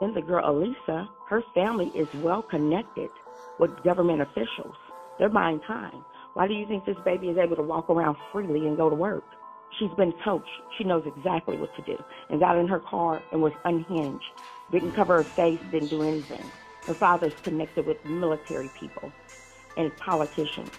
And the girl, Elisa, her family is well connected with government officials. They're buying time. Why do you think this baby is able to walk around freely and go to work? She's been coached. She knows exactly what to do. And got in her car and was unhinged. Didn't cover her face, didn't do anything. Her father's connected with military people and politicians.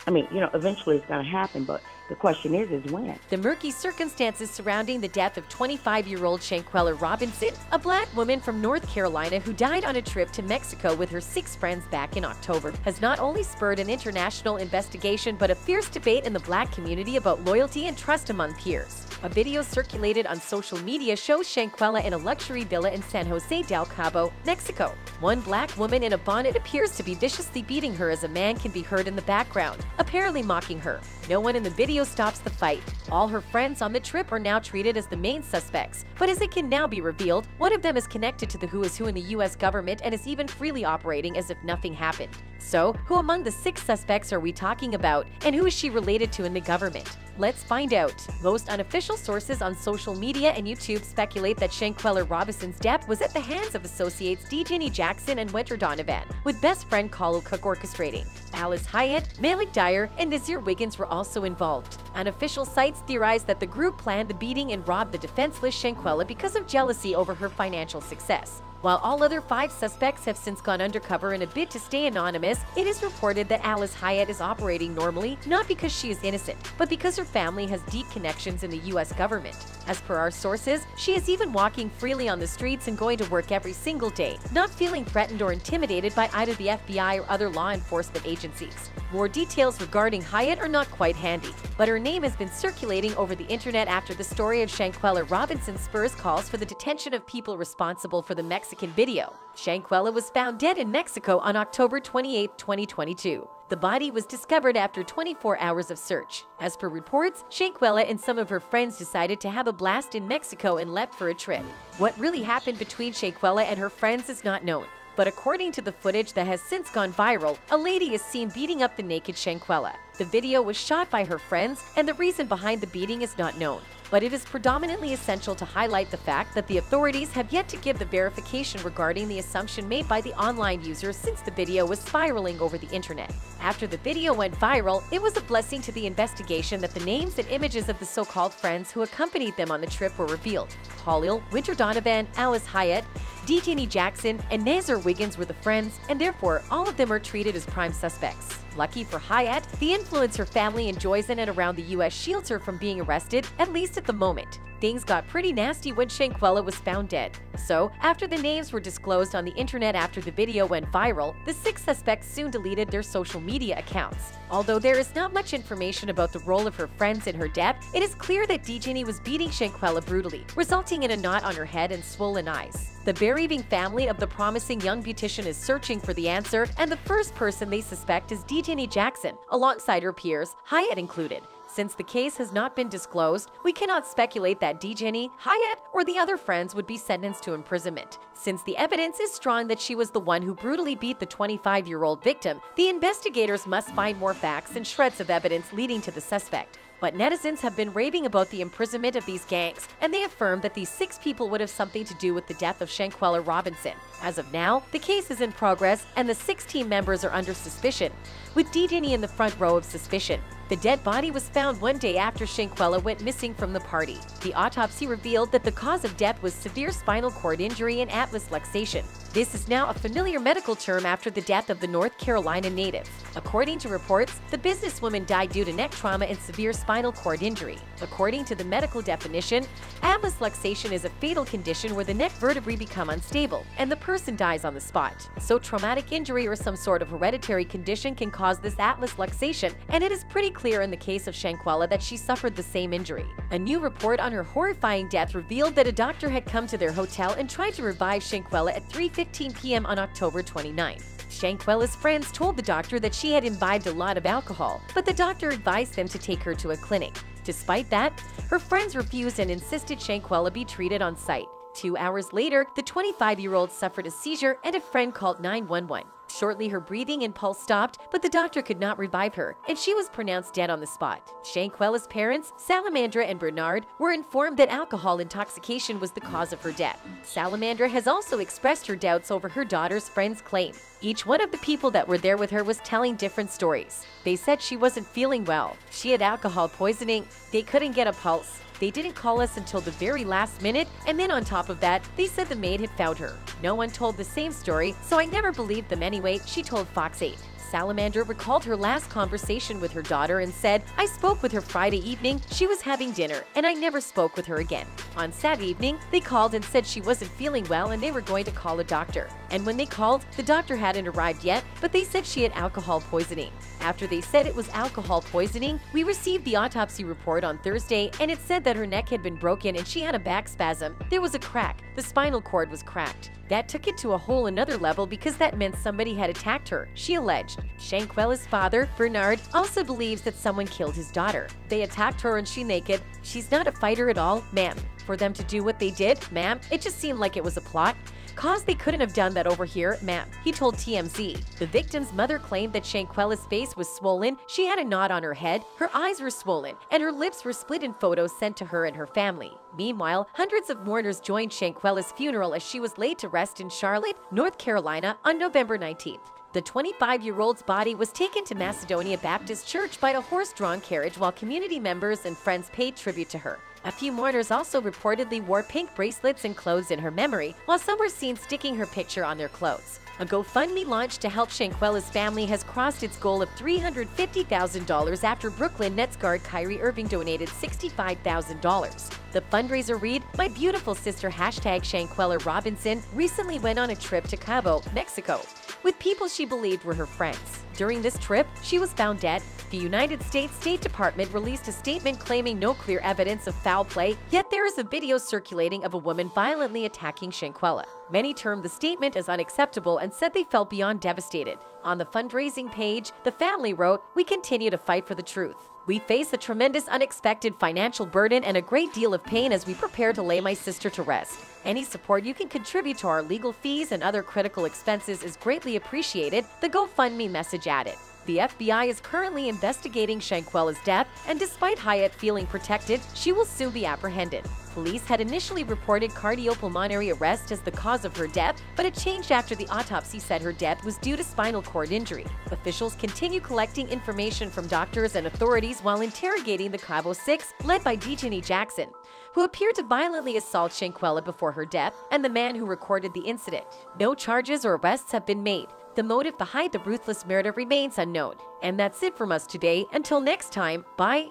I mean, eventually it's going to happen, but the question is when? The murky circumstances surrounding the death of 25-year-old Shanquella Robinson, a black woman from North Carolina who died on a trip to Mexico with her 6 friends back in October, has not only spurred an international investigation but a fierce debate in the black community about loyalty and trust among peers. A video circulated on social media shows Shanquella in a luxury villa in San Jose del Cabo, Mexico. One black woman in a bonnet appears to be viciously beating her as a man can be heard in the background, apparently mocking her. No one in the video stops the fight. All her friends on the trip are now treated as the main suspects, but as it can now be revealed, one of them is connected to the who is who in the U.S. government and is even freely operating as if nothing happened. So, who among the 6 suspects are we talking about, and who is she related to in the government? Let's find out. Most unofficial sources on social media and YouTube speculate that Shanquella Robinson's death was at the hands of associates DJ Jackson and Winter Donovan, with best friend Carlo Cook orchestrating. Alice Hyatt, Malik Dyer, and Nazir Wiggins were also involved. Unofficial sites theorize that the group planned the beating and robbed the defenseless Shanquella because of jealousy over her financial success. While all other 5 suspects have since gone undercover in a bid to stay anonymous, it is reported that Alice Hyatt is operating normally, not because she is innocent, but because her family has deep connections in the U.S. government. As per our sources, she is even walking freely on the streets and going to work every single day, not feeling threatened or intimidated by either the FBI or other law enforcement agencies. More details regarding Hyatt are not quite handy, but her name has been circulating over the internet after the story of Shanquella Robinson spurs calls for the detention of people responsible for the Mexican video. Shanquella was found dead in Mexico on October 28, 2022. The body was discovered after 24 hours of search. As per reports, Shanquella and some of her friends decided to have a blast in Mexico and left for a trip. What really happened between Shanquella and her friends is not known. But according to the footage that has since gone viral, a lady is seen beating up the naked Shanquella. The video was shot by her friends, and the reason behind the beating is not known. But it is predominantly essential to highlight the fact that the authorities have yet to give the verification regarding the assumption made by the online users since the video was spiraling over the internet. After the video went viral, it was a blessing to the investigation that the names and images of the so-called friends who accompanied them on the trip were revealed. Halil, Winter Donovan, Alice Hyatt, DJ Jackson, and Nazir Wiggins were the friends, and therefore all of them are treated as prime suspects. Lucky for Hyatt, the influence her family enjoys in and around the U.S. shields her from being arrested, at least at the moment. Things got pretty nasty when Shanquella was found dead. So, after the names were disclosed on the internet after the video went viral, the 6 suspects soon deleted their social media accounts. Although there is not much information about the role of her friends in her death, it is clear that DJ was beating Shanquella brutally, resulting in a knot on her head and swollen eyes. The bereaving family of the promising young beautician is searching for the answer, and the first person they suspect is DJ Jackson, alongside her peers, Hyatt included. Since the case has not been disclosed, we cannot speculate that DJ, Hyatt, or the other friends would be sentenced to imprisonment. Since the evidence is strong that she was the one who brutally beat the 25-year-old victim, the investigators must find more facts and shreds of evidence leading to the suspect. But netizens have been raving about the imprisonment of these gangs, and they affirm that these 6 people would have something to do with the death of Shanquella Robinson. As of now, the case is in progress, and the 6 team members are under suspicion, with DJ in the front row of suspicion. The dead body was found one day after Shanquella went missing from the party. The autopsy revealed that the cause of death was severe spinal cord injury and atlas luxation. This is now a familiar medical term after the death of the North Carolina native. According to reports, the businesswoman died due to neck trauma and severe spinal cord injury. According to the medical definition, atlas luxation is a fatal condition where the neck vertebrae become unstable and the person dies on the spot. So traumatic injury or some sort of hereditary condition can cause this atlas luxation, and it is pretty clear in the case of Shanquella that she suffered the same injury. A new report on her horrifying death revealed that a doctor had come to their hotel and tried to revive Shanquella at 3:15 p.m. on October 29. Shanquella's friends told the doctor that she had imbibed a lot of alcohol, but the doctor advised them to take her to a clinic. Despite that, her friends refused and insisted Shanquella be treated on site. 2 hours later, the 25-year-old suffered a seizure and a friend called 911. Shortly, her breathing and pulse stopped, but the doctor could not revive her, and she was pronounced dead on the spot. Shanquella's parents, Salamandra and Bernard, were informed that alcohol intoxication was the cause of her death. Salamandra has also expressed her doubts over her daughter's friend's claim. Each one of the people that were there with her was telling different stories. They said she wasn't feeling well. She had alcohol poisoning. They couldn't get a pulse. They didn't call us until the very last minute, and then on top of that, they said the maid had found her. No one told the same story, so I never believed them anyway, she told Fox 8. Salamandra recalled her last conversation with her daughter and said, "I spoke with her Friday evening, she was having dinner, and I never spoke with her again." On Saturday evening, they called and said she wasn't feeling well and they were going to call a doctor. And when they called, the doctor hadn't arrived yet, but they said she had alcohol poisoning. After they said it was alcohol poisoning, we received the autopsy report on Thursday, and it said that her neck had been broken and she had a back spasm. There was a crack. The spinal cord was cracked. That took it to a whole another level because that meant somebody had attacked her, she alleged. Shanquella's father, Bernard, also believes that someone killed his daughter. They attacked her and she naked. She's not a fighter at all, ma'am. For them to do what they did, ma'am, it just seemed like it was a plot. Cause they couldn't have done that over here, ma'am, he told TMZ. The victim's mother claimed that Shanquella's face was swollen, she had a knot on her head, her eyes were swollen, and her lips were split in photos sent to her and her family. Meanwhile, hundreds of mourners joined Shanquella's funeral as she was laid to rest in Charlotte, North Carolina on November 19th. The 25-year-old's body was taken to Macedonia Baptist Church by a horse-drawn carriage while community members and friends paid tribute to her. A few mourners also reportedly wore pink bracelets and clothes in her memory, while some were seen sticking her picture on their clothes. A GoFundMe launched to help Shanquella's family has crossed its goal of $350,000 after Brooklyn Nets guard Kyrie Irving donated $65,000. The fundraiser read, "My beautiful sister #Shanquella Robinson recently went on a trip to Cabo, Mexico, with people she believed were her friends. During this trip, she was found dead. The United States State Department released a statement claiming no clear evidence of foul play, yet there is a video circulating of a woman violently attacking Shanquella. Many termed the statement as unacceptable and said they felt beyond devastated. On the fundraising page, the family wrote, "We continue to fight for the truth. We face a tremendous unexpected financial burden and a great deal of pain as we prepare to lay my sister to rest. Any support you can contribute to our legal fees and other critical expenses is greatly appreciated," the GoFundMe message added. The FBI is currently investigating Shanquella's death, and despite Hyatt feeling protected, she will soon be apprehended. Police had initially reported cardiopulmonary arrest as the cause of her death, but it changed after the autopsy said her death was due to spinal cord injury. Officials continue collecting information from doctors and authorities while interrogating the Cabo Six, led by Dejani Jackson, who appeared to violently assault Shanquella before her death, and the man who recorded the incident. No charges or arrests have been made. The motive behind the ruthless murder remains unknown. And that's it from us today. Until next time, bye.